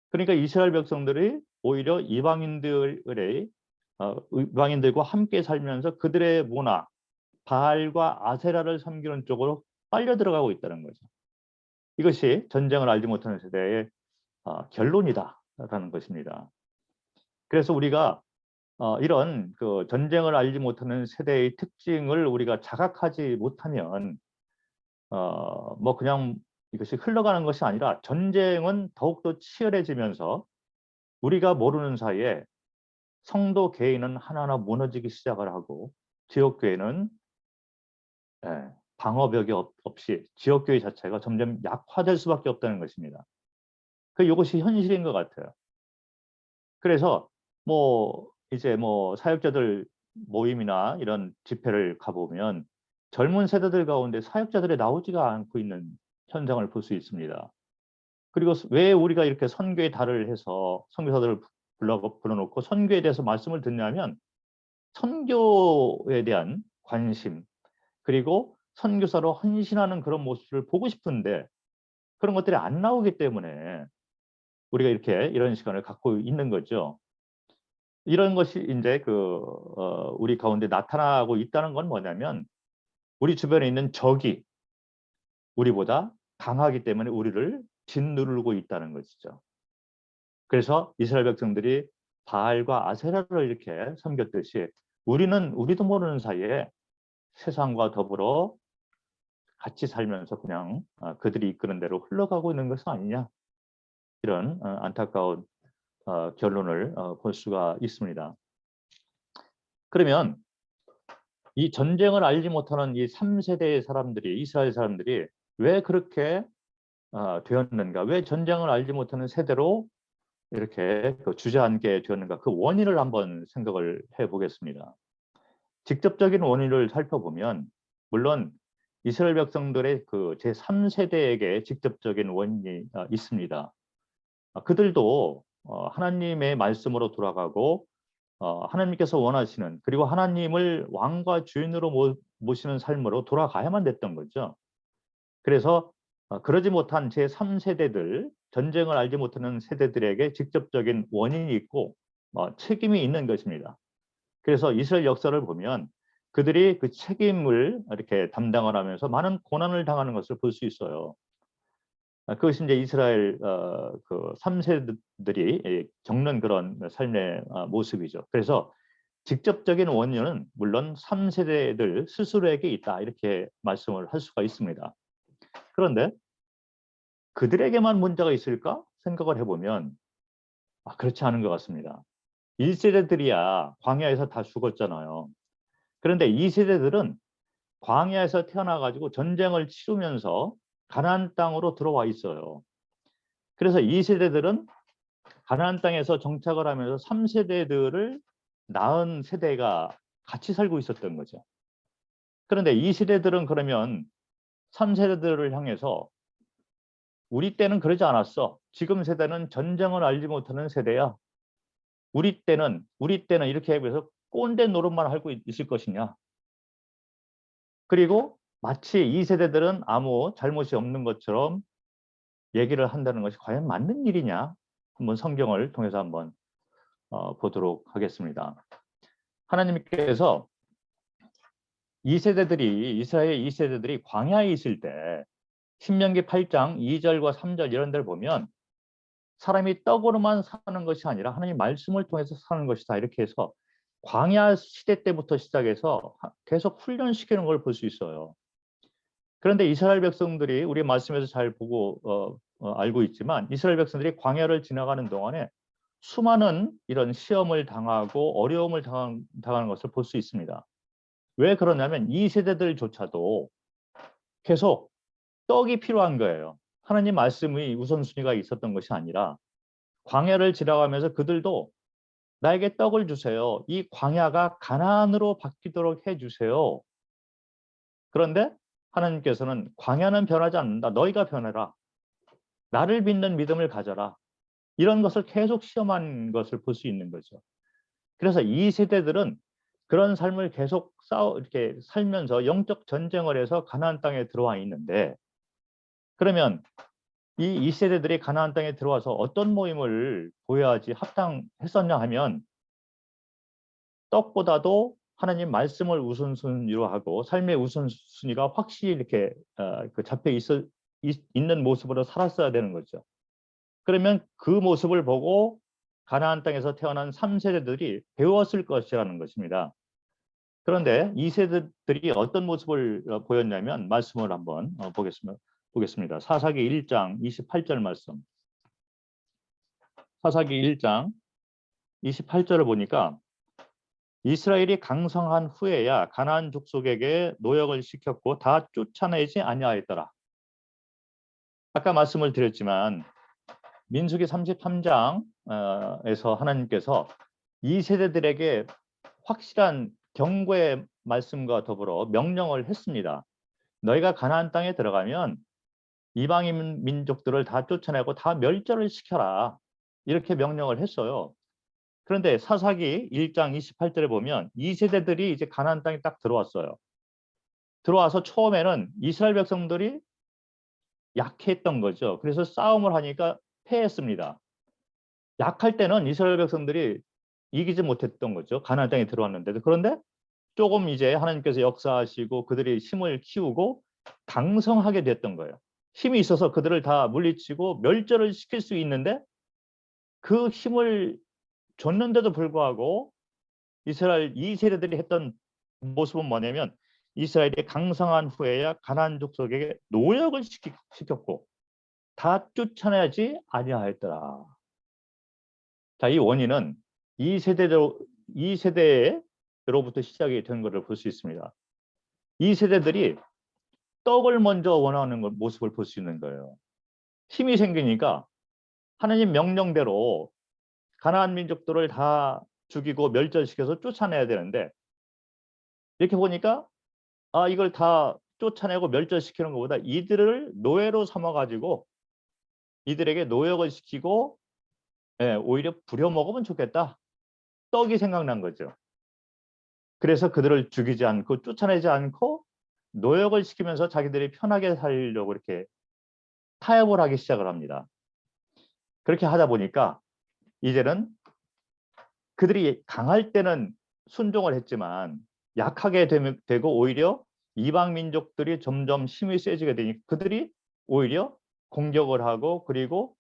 그러니까 이스라엘 백성들이 오히려 이방인들과 함께 살면서 그들의 문화, 바알과 아세라를 섬기는 쪽으로 빨려 들어가고 있다는 거죠. 이것이 전쟁을 알지 못하는 세대의 결론이다라는 것입니다. 그래서 우리가 이런 전쟁을 알지 못하는 세대의 특징을 우리가 자각하지 못하면 뭐 그냥 이것이 흘러가는 것이 아니라 전쟁은 더욱더 치열해지면서 우리가 모르는 사이에 성도 개인은 하나하나 무너지기 시작을 하고 지역교회는 방어벽이 없이 지역교회 자체가 점점 약화될 수밖에 없다는 것입니다. 이것이 현실인 것 같아요. 그래서 이제 사역자들 모임이나 이런 집회를 가보면 젊은 세대들 가운데 사역자들이 나오지가 않고 있는 현상을 볼 수 있습니다. 그리고 왜 우리가 이렇게 선교의 달을 해서 선교사들을 불러놓고 선교에 대해서 말씀을 듣냐면, 선교에 대한 관심, 그리고 선교사로 헌신하는 그런 모습을 보고 싶은데 그런 것들이 안 나오기 때문에 우리가 이런 시간을 갖고 있는 거죠. 이런 것이 이제 우리 가운데 나타나고 있다는 건 뭐냐면, 우리 주변에 있는 적이 우리보다 강하기 때문에 우리를 짓누르고 있다는 것이죠. 그래서 이스라엘 백성들이 바알과 아세라를 이렇게 섬겼듯이 우리도 모르는 사이에 세상과 더불어 같이 살면서 그냥 그들이 이끄는 대로 흘러가고 있는 것은 아니냐, 이런 안타까운 결론을 볼 수가 있습니다. 그러면 이 전쟁을 알지 못하는 이 3세대의 사람들이, 이스라엘 사람들이 왜 그렇게 되었는가, 왜 전쟁을 알지 못하는 세대로 이렇게 주저앉게 되었는가, 그 원인을 한번 생각을 해보겠습니다. 직접적인 원인을 살펴보면 물론 이스라엘 백성들의 제3세대에게 직접적인 원인이 있습니다. 그들도 하나님의 말씀으로 돌아가고 하나님께서 원하시는, 그리고 하나님을 왕과 주인으로 모시는 삶으로 돌아가야만 됐던 거죠. 그래서 그러지 못한 제3세대들, 전쟁을 알지 못하는 세대들에게 직접적인 원인이 있고 책임이 있는 것입니다. 그래서 이스라엘 역사를 보면 그들이 그 책임을 이렇게 담당을 하면서 많은 고난을 당하는 것을 볼 수 있어요. 그것이 이제 이스라엘 3세들이 겪는 그런 삶의 모습이죠. 그래서 직접적인 원인은 물론 3세대들 스스로에게 있다, 이렇게 말씀을 할 수가 있습니다. 그런데 그들에게만 문제가 있을까 생각을 해보면 그렇지 않은 것 같습니다. 1세대들이야 광야에서 다 죽었잖아요. 그런데 이 세대들은 광야에서 태어나가지고 전쟁을 치르면서 가나안 땅으로 들어와 있어요. 그래서 이 세대들은 가나안 땅에서 정착을 하면서 3세대들을 낳은 세대가 같이 살고 있었던 거죠. 그런데 이 세대들은 그러면 3세대들을 향해서 우리 때는 그러지 않았어. 지금 세대는 전쟁을 알지 못하는 세대야. 우리 때는 이렇게 해서 꼰대 노릇만 하고 있을 것이냐. 그리고 마치 이 세대들은 아무 잘못이 없는 것처럼 얘기를 한다는 것이 과연 맞는 일이냐? 한번 성경을 통해서 한번 보도록 하겠습니다. 하나님께서 이스라엘 2세대들이 광야에 있을 때 신명기 8장 2절과 3절 이런 데를 보면 사람이 떡으로만 사는 것이 아니라 하나님 말씀을 통해서 사는 것이다. 이렇게 해서 광야 시대 때부터 시작해서 계속 훈련시키는 걸 볼 수 있어요. 그런데 이스라엘 백성들이 우리 말씀에서 잘 보고 알고 있지만 이스라엘 백성들이 광야를 지나가는 동안에 수많은 이런 시험을 당하고 어려움을 당하는 것을 볼 수 있습니다. 왜 그러냐면 이 세대들조차도 계속 떡이 필요한 거예요. 하나님 말씀의 우선순위가 있었던 것이 아니라 광야를 지나가면서 그들도 나에게 떡을 주세요. 이 광야가 가나안으로 바뀌도록 해주세요. 그런데 하나님께서는 광야는 변하지 않는다. 너희가 변해라. 나를 믿는 믿음을 가져라. 이런 것을 계속 시험한 것을 볼 수 있는 거죠. 그래서 이 세대들은 그런 삶을 계속 이렇게 살면서 영적 전쟁을 해서 가나안 땅에 들어와 있는데 그러면 이 세대들이 가나안 땅에 들어와서 어떤 모임을 보여야지 합당했었냐 하면 떡보다도 하나님 말씀을 우선순위로 하고 삶의 우선순위가 확실히 이렇게 잡혀 있는 모습으로 살았어야 되는 거죠. 그러면 그 모습을 보고 가나안 땅에서 태어난 3세대들이 배웠을 것이라는 것입니다. 그런데 이 세대들이 어떤 모습을 보였냐면 말씀을 한번 보겠습니다. 사사기 1장 28절 말씀. 사사기 1장 28절을 보니까 이스라엘이 강성한 후에야 가나안 족속에게 노역을 시켰고 다 쫓아내지 아니하였더라. 아까 말씀을 드렸지만 민수기 33장에서 하나님께서 이 세대들에게 확실한 경고의 말씀과 더불어 명령을 했습니다. 너희가 가나안 땅에 들어가면 이방인 민족들을 다 쫓아내고 다 멸절을 시켜라. 이렇게 명령을 했어요. 그런데 사사기 1장 28절에 보면 이 세대들이 이제 가나안 땅에 딱 들어왔어요. 들어와서 처음에는 이스라엘 백성들이 약했던 거죠. 그래서 싸움을 하니까 패했습니다. 약할 때는 이스라엘 백성들이 이기지 못했던 거죠. 가나안 땅에 들어왔는데도. 그런데 조금 이제 하나님께서 역사하시고 그들이 힘을 키우고 강성하게 됐던 거예요. 힘이 있어서 그들을 다 물리치고 멸절을 시킬 수 있는데 그 힘을 줬는데도 불구하고 이스라엘 이 세대들이 했던 모습은 뭐냐면 이스라엘이 강성한 후에야 가나안 족속에게 노역을 시켰고 다 쫓아내지 아니하였더라. 자, 이 원인은 이 세대로부터 시작이 된 것을 볼 수 있습니다. 이 세대들이 떡을 먼저 원하는 모습을 볼 수 있는 거예요. 힘이 생기니까 하나님 명령대로 가나안 민족들을 다 죽이고 멸절시켜서 쫓아내야 되는데 이렇게 보니까 이걸 다 쫓아내고 멸절시키는 것보다 이들을 노예로 삼아가지고 이들에게 노역을 시키고 오히려 부려먹으면 좋겠다. 떡이 생각난 거죠. 그래서 그들을 죽이지 않고 쫓아내지 않고 노역을 시키면서 자기들이 편하게 살려고 이렇게 타협을 하기 시작을 합니다. 그렇게 하다 보니까 이제는 그들이 강할 때는 순종을 했지만 약하게 되고 오히려 이방 민족들이 점점 힘이 세지게 되니 그들이 오히려 공격을 하고 그리고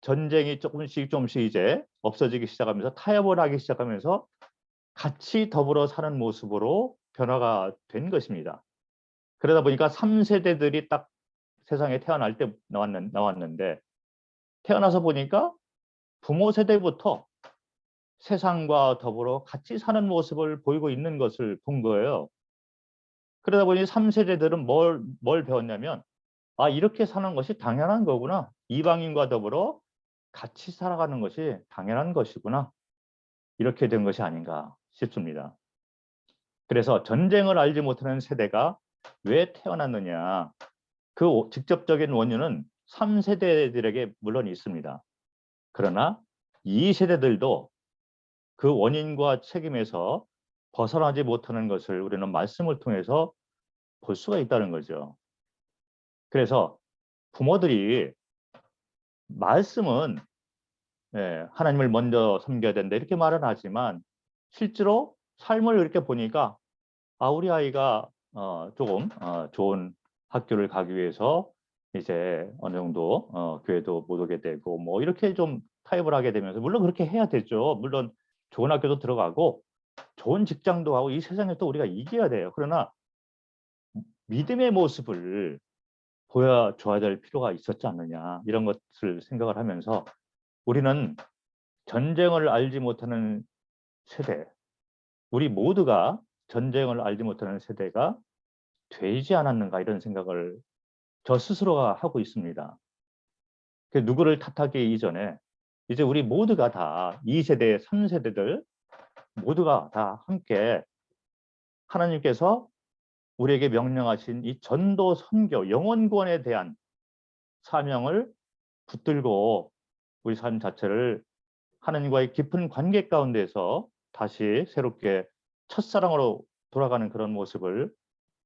전쟁이 조금씩 이제 없어지기 시작하면서 타협을 하기 시작하면서 같이 더불어 사는 모습으로 변화가 된 것입니다. 그러다 보니까 3세대들이 딱 세상에 태어날 때 나왔는데 태어나서 보니까 부모 세대부터 세상과 더불어 같이 사는 모습을 보이고 있는 것을 본 거예요. 그러다 보니 3세대들은 뭘 배웠냐면 이렇게 사는 것이 당연한 거구나. 이방인과 더불어 같이 살아가는 것이 당연한 것이구나. 이렇게 된 것이 아닌가 싶습니다. 그래서 전쟁을 알지 못하는 세대가 왜 태어났느냐. 그 직접적인 원인은 3세대들에게 물론 있습니다. 그러나 2세대들도 그 원인과 책임에서 벗어나지 못하는 것을 우리는 말씀을 통해서 볼 수가 있다는 거죠. 그래서 부모들이 말씀은 하나님을 먼저 섬겨야 된다 이렇게 말은 하지만 실제로 삶을 이렇게 보니까 우리 아이가 조금 좋은 학교를 가기 위해서 이제 어느 정도 교회도 못 오게 되고 뭐 이렇게 좀 타협을 하게 되면서 물론 그렇게 해야 되죠. 물론 좋은 학교도 들어가고 좋은 직장도 하고 이 세상에 또 우리가 이겨야 돼요. 그러나 믿음의 모습을 보여줘야 될 필요가 있었지 않느냐 이런 것을 생각을 하면서 우리는 전쟁을 알지 못하는 세대, 우리 모두가 전쟁을 알지 못하는 세대가 되지 않았는가 이런 생각을 저 스스로가 하고 있습니다. 누구를 탓하기 이전에 이제 우리 모두가 다 2세대, 3세대들 모두가 다 함께 하나님께서 우리에게 명령하신 이 전도 선교, 영혼 구원에 대한 사명을 붙들고 우리 삶 자체를 하나님과의 깊은 관계 가운데서 다시 새롭게 첫사랑으로 돌아가는 그런 모습을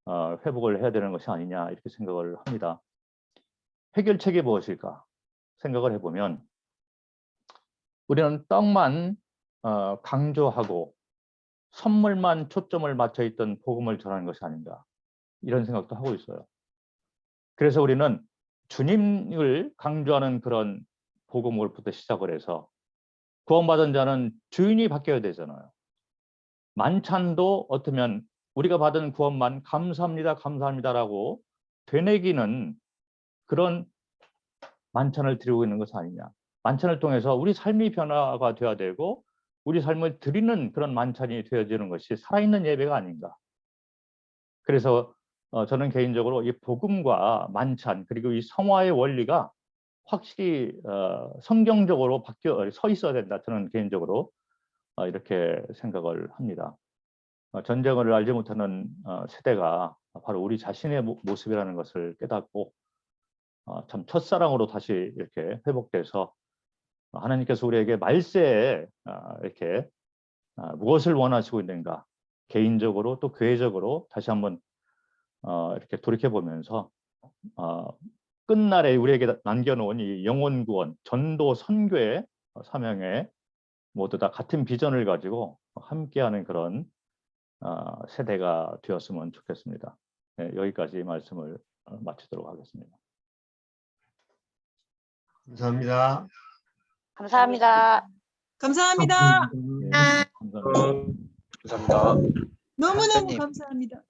회복을 해야 되는 것이 아니냐 이렇게 생각을 합니다. 해결책이 무엇일까 생각을 해보면 우리는 떡만 강조하고 선물만 초점을 맞춰 있던 복음을 전하는 것이 아닌가 이런 생각도 하고 있어요. 그래서 우리는 주님을 강조하는 그런 복음으로부터 시작을 해서 구원받은 자는 주인이 바뀌어야 되잖아요. 만찬도 어쩌면 우리가 받은 구원만 감사합니다, 감사합니다라고 되뇌기는 그런 만찬을 드리고 있는 것이 아니냐. 만찬을 통해서 우리 삶이 변화가 되어야 되고 우리 삶을 드리는 그런 만찬이 되어지는 것이 살아있는 예배가 아닌가. 그래서 저는 개인적으로 이 복음과 만찬 그리고 이 성화의 원리가 확실히 성경적으로 서 있어야 된다. 저는 개인적으로 이렇게 생각을 합니다. 전쟁을 알지 못하는 세대가 바로 우리 자신의 모습이라는 것을 깨닫고 참 첫사랑으로 다시 이렇게 회복돼서 하나님께서 우리에게 말세에 이렇게 무엇을 원하시고 있는가 개인적으로 또 교회적으로 다시 한번 이렇게 돌이켜보면서 끝날에 우리에게 남겨놓은 이 영혼 구원, 전도 선교의 사명에 모두 다 같은 비전을 가지고 함께하는 그런 세대가 되었으면 좋겠습니다. 네, 여기까지 말씀을 마치도록 하겠습니다. 감사합니다. 감사합니다. 감사합니다. 네, 감사합니다. 감사합니다. 너무너무 판사님. 감사합니다.